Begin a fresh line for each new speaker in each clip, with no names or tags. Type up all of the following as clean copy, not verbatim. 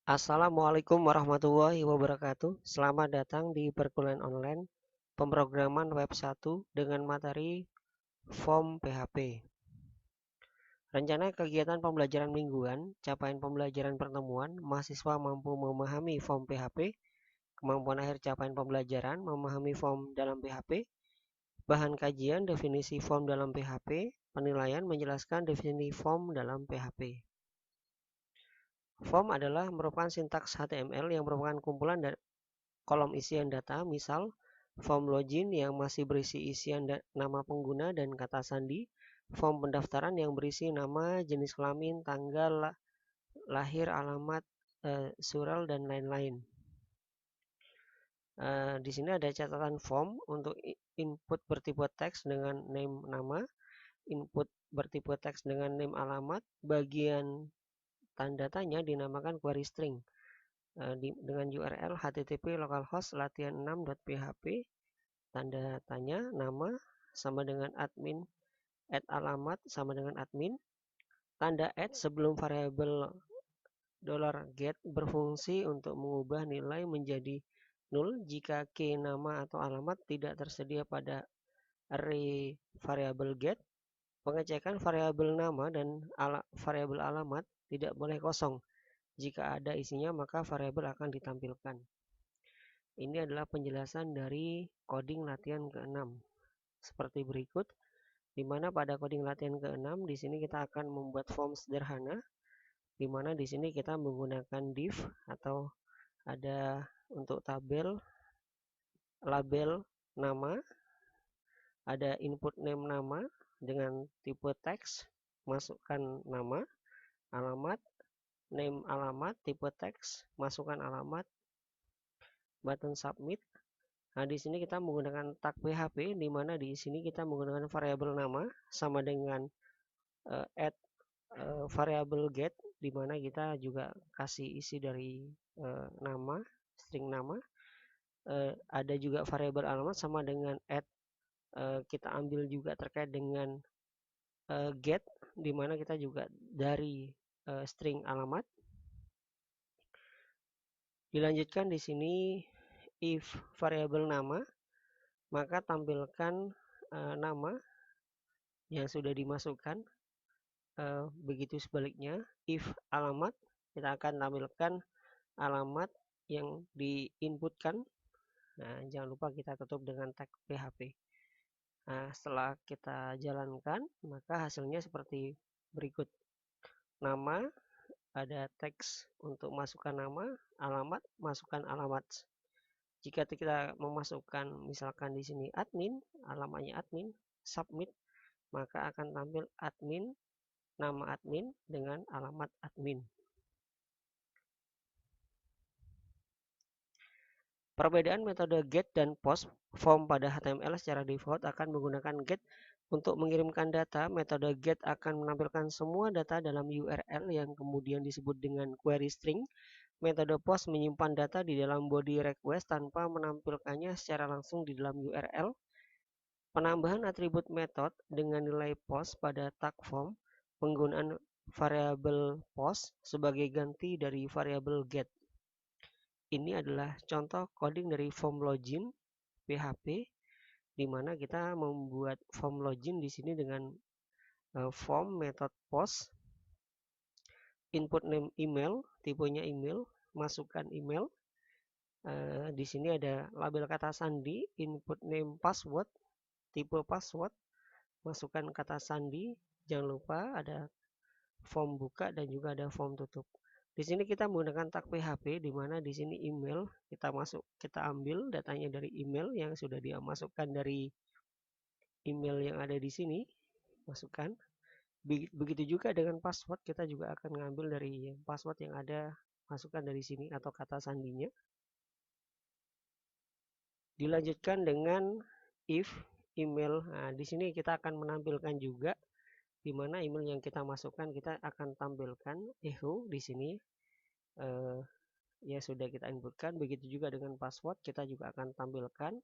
Assalamualaikum warahmatullahi wabarakatuh. Selamat datang di perkuliahan online pemrograman web 1 dengan materi Form PHP. Rencana kegiatan pembelajaran mingguan, capaian pembelajaran pertemuan, mahasiswa mampu memahami Form PHP, kemampuan akhir capaian pembelajaran, memahami form dalam PHP, bahan kajian, definisi form dalam PHP, penilaian menjelaskan definisi form dalam PHP. Form adalah merupakan sintaks HTML yang merupakan kumpulan dari kolom isian data, misal form login yang masih berisi isian nama pengguna dan kata sandi, form pendaftaran yang berisi nama, jenis kelamin, tanggal lahir, alamat, surel, dan lain-lain. Di sini ada catatan form untuk input bertipe teks dengan name nama, input bertipe teks dengan name alamat, bagian tanda tanya dinamakan query string dengan URL http localhost latihan6.php, tanda tanya nama sama dengan admin, alamat sama dengan admin, tanda sebelum variabel $get berfungsi untuk mengubah nilai menjadi nol jika key nama atau alamat tidak tersedia pada array variabel get. Pengecekan variabel nama dan variabel alamat tidak boleh kosong. Jika ada isinya maka variabel akan ditampilkan. Ini adalah penjelasan dari coding latihan ke-6 seperti berikut, di mana pada coding latihan ke-6 di sini kita akan membuat form sederhana, di mana di sini kita menggunakan div atau ada untuk tabel label nama, ada input name nama dengan tipe teks, masukkan nama, alamat, name alamat, tipe teks, masukkan alamat, button submit. Nah, di sini kita menggunakan tag PHP, di mana di sini kita menggunakan variabel nama sama dengan add variabel get, di mana kita juga kasih isi dari nama, string nama. Ada juga variabel alamat sama dengan add, kita ambil juga terkait dengan get, di mana kita juga dari string alamat. Dilanjutkan di sini if variabel nama, maka tampilkan nama yang sudah dimasukkan. Begitu sebaliknya, if alamat, kita akan tampilkan alamat yang diinputkan. Nah, jangan lupa kita tutup dengan tag PHP. Nah, setelah kita jalankan, maka hasilnya seperti berikut. Nama, ada teks untuk masukkan nama, alamat, masukkan alamat. Jika kita memasukkan misalkan di sini admin, alamatnya admin, submit, maka akan tampil admin, nama admin dengan alamat admin. Perbedaan metode get dan post form pada HTML secara default akan menggunakan get untuk mengirimkan data. Metode get akan menampilkan semua data dalam URL yang kemudian disebut dengan query string. Metode post menyimpan data di dalam body request tanpa menampilkannya secara langsung di dalam URL. Penambahan atribut method dengan nilai post pada tag form, penggunaan variabel post sebagai ganti dari variabel get. Ini adalah contoh coding dari form login PHP, di mana kita membuat form login di sini dengan form method post, input name email, tipenya email, masukkan email. Di sini ada label kata sandi, input name password, tipe password, masukkan kata sandi. Jangan lupa ada form buka dan juga ada form tutup. Di sini kita menggunakan tag PHP, di mana di sini email kita ambil datanya dari email yang sudah dimasukkan dari email yang ada di sini, masukkan. Begitu juga dengan password, kita juga akan mengambil dari password yang ada, masukkan dari sini atau kata sandinya. Dilanjutkan dengan if email. Nah, di sini kita akan menampilkan juga di mana email yang kita masukkan, kita akan tampilkan echo di sini. Ya sudah kita inputkan. Begitu juga dengan password, kita juga akan tampilkan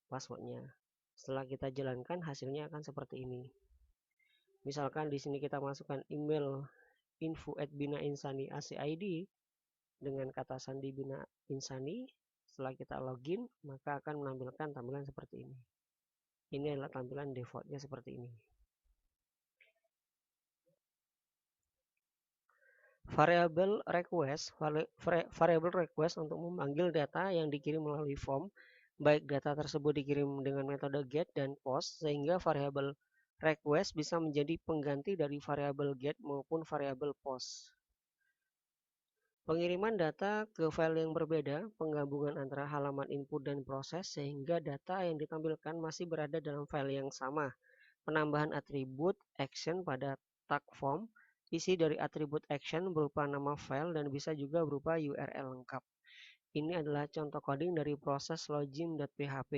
passwordnya. Setelah kita jalankan, hasilnya akan seperti ini. Misalkan di sini kita masukkan email info@binainsani.acid, dengan kata sandi Bina Insani. Setelah kita login, maka akan menampilkan tampilan seperti ini. Ini adalah tampilan defaultnya seperti ini. Variable request untuk memanggil data yang dikirim melalui form, baik data tersebut dikirim dengan metode get dan post, sehingga variable request bisa menjadi pengganti dari variable get maupun variable post. Pengiriman data ke file yang berbeda, penggabungan antara halaman input dan proses sehingga data yang ditampilkan masih berada dalam file yang sama. Penambahan atribut action pada tag form, isi dari atribut action berupa nama file dan bisa juga berupa URL lengkap. Ini adalah contoh coding dari proses login.php.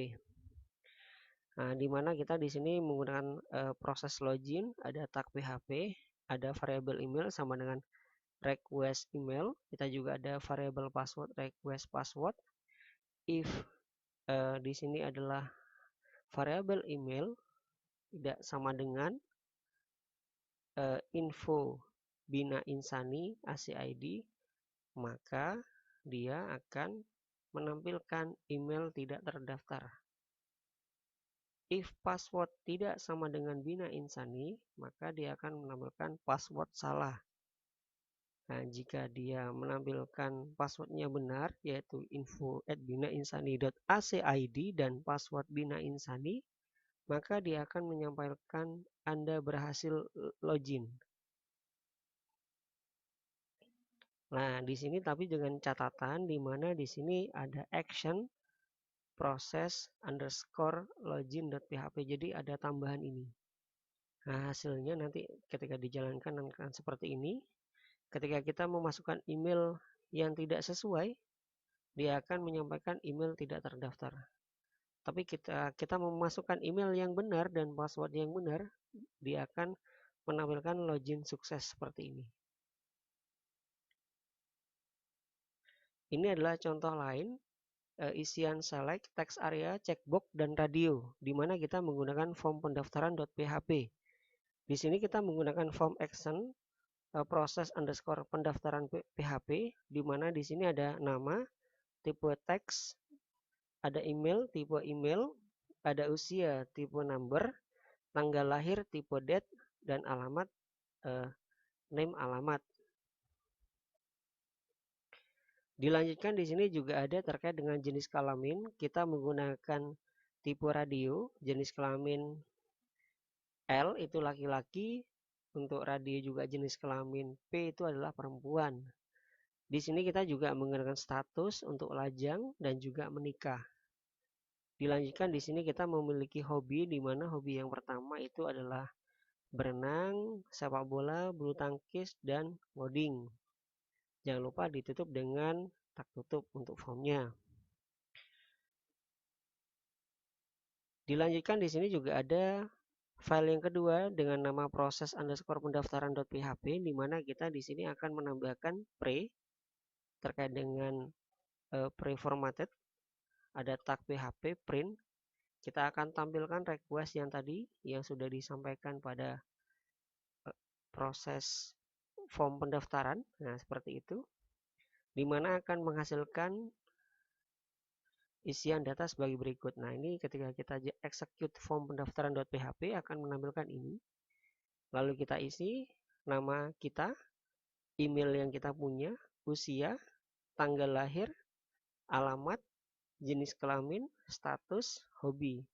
Nah, di mana kita di sini menggunakan proses login, ada tag php, ada variable email sama dengan request email. Kita juga ada variable password request password. If di sini adalah variable email tidak sama dengan info Bina Insani ACID, maka dia akan menampilkan email tidak terdaftar. If password tidak sama dengan Bina Insani, maka dia akan menampilkan password salah. Nah, jika dia menampilkan passwordnya benar, yaitu info@binainsani.acid dan password Bina Insani, maka dia akan menyampaikan Anda berhasil login. Nah, di sini tapi dengan catatan di mana di sini ada action proses underscore login.php. Jadi ada tambahan ini. Nah, hasilnya nanti ketika dijalankan akan seperti ini. Ketika kita memasukkan email yang tidak sesuai, dia akan menyampaikan email tidak terdaftar. Tapi kita memasukkan email yang benar dan password yang benar, dia akan menampilkan login sukses seperti ini. Ini adalah contoh lain isian select, text area, checkbox, dan radio, di mana kita menggunakan form pendaftaran.php. Di sini kita menggunakan form action proses underscore pendaftaran PHP, di mana di sini ada nama, tipe teks, ada email, tipe email, ada usia, tipe number, tanggal lahir, tipe date, dan alamat, name alamat. Dilanjutkan di sini juga ada terkait dengan jenis kelamin. Kita menggunakan tipe radio, jenis kelamin L itu laki-laki, untuk radio juga jenis kelamin P itu adalah perempuan. Di sini kita juga menggunakan status untuk lajang dan juga menikah. Dilanjutkan di sini kita memiliki hobi, di mana hobi yang pertama itu adalah berenang, sepak bola, bulu tangkis, dan ngoding. Jangan lupa ditutup dengan tag tutup untuk formnya. Dilanjutkan di sini juga ada file yang kedua dengan nama proses underscore pendaftaran.php, di mana kita di sini akan menambahkan pre terkait dengan pre-formatted. Ada tag php print. Kita akan tampilkan request yang tadi yang sudah disampaikan pada proses form pendaftaran. Nah, seperti itu. Di mana akan menghasilkan isian data sebagai berikut. Nah, ini ketika kita execute form pendaftaran.php akan menampilkan ini. Lalu kita isi nama kita, email yang kita punya, usia, tanggal lahir, alamat, jenis kelamin, status, hobi.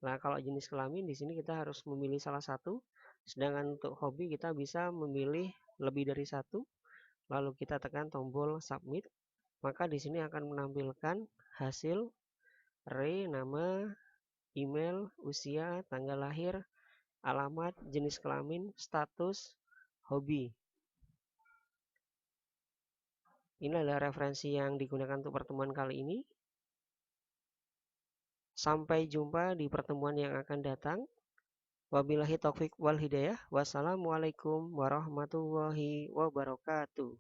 Nah, kalau jenis kelamin di sini kita harus memilih salah satu. Sedangkan untuk hobi kita bisa memilih lebih dari satu. Lalu kita tekan tombol submit, maka di sini akan menampilkan hasil nama, email, usia, tanggal lahir, alamat, jenis kelamin, status, hobi. Ini adalah referensi yang digunakan untuk pertemuan kali ini. Sampai jumpa di pertemuan yang akan datang. Wabillahi taufiq wal hidayah. Wassalamualaikum warahmatullahi wabarakatuh.